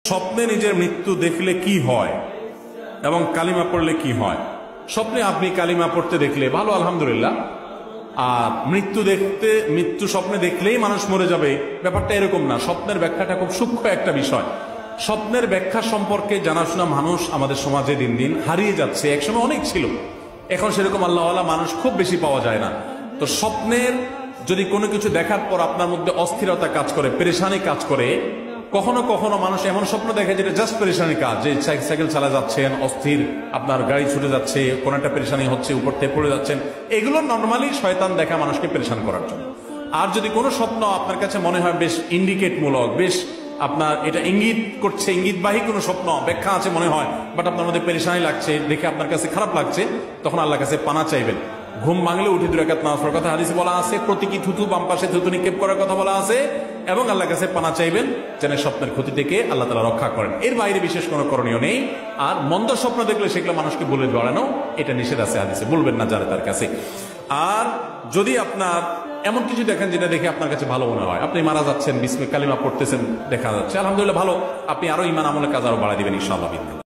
স্বপ্নে নিজের মৃত্যু দেখলে কি হয় এবং কালিমা পড়লে কি হয়। স্বপ্নে আপনি কালিমা পড়তে দেখলে ভালো, আলহামদুলিল্লাহ। আর মৃত্যু স্বপ্নে দেখলেই মানুষ মরে যাবে, ব্যাপারটা এরকম না। স্বপ্নের ব্যাখ্যাটা খুব সূক্ষ্ম একটা বিষয়। স্বপ্নের ব্যাখ্যা সম্পর্কে জানাশোনা মানুষ আমাদের সমাজে দিন দিন হারিয়ে যাচ্ছে। একসময় অনেক ছিল, এখন সেরকম আল্লাহওয়ালা মানুষ খুব বেশি পাওয়া যায় না। তো স্বপ্নের যদি কোনো কিছু দেখার পর আপনার মধ্যে অস্থিরতা কাজ করে, পেরেশানি কাজ করে, কখনো কখনো মানুষ এমন স্বপ্ন দেখে যেটা জাস্ট পেরেশানি কাজ, যে সাইকেল চালা যাচ্ছেন অস্থির, আপনার গাড়ি ছুটে যাচ্ছে, কোনো একটা পেরেশানি হচ্ছে, উপর থেকে পড়ে যাচ্ছেন, এগুলো নর্মালি শয়তান দেখা মানুষকে পেরেশান করার জন্য। আর যদি কোনো স্বপ্ন আপনার কাছে মনে হয় বেশ ইন্ডিকেটমূলক, বেশ আপনার এটা ইঙ্গিত করছে, ইঙ্গিতবাহী কোনো স্বপ্ন ব্যাখ্যা আছে মনে হয়, বাট আপনার মধ্যে পেরেশানি লাগছে, দেখে আপনার কাছে খারাপ লাগছে, তখন আল্লাহর কাছে পানা চাইবেন। ঘুম ভাঙলে উঠে 2 রাকাত নামাজ পড়ার কথা হাদিসে বলা আছে, প্রতীকী থুতু বাম পাশে থুতু নিক্ষেপ করার কথা বলা আছে, এবং আল্লাহর কাছে পানা চাইবেন যেন স্বপ্নের ক্ষতি থেকে আল্লাহ তাআলা রক্ষা করেন। এর বাইরে বিশেষ কোনো করণীয় নেই। আর মন্দ স্বপ্ন দেখলে সেগুলো মানুষকে বলে বেড়ানো, এটা নিষেধ আছে হাদিসে, বলবেন না যারা তার কাছে। আর যদি আপনার এমন কিছু দেখেন যেটা দেখে আপনার কাছে ভালো মনে হয়, আপনি মারা যাচ্ছেন, বিসমিল্লাহ কালিমা পড়তেছেন, দেখা যাচ্ছে আলহামদুলিল্লাহ ভালো, আপনি আরো ঈমান আমলের কাজ আরো বাড়ায় দিবেন ইনশাআল্লাহ।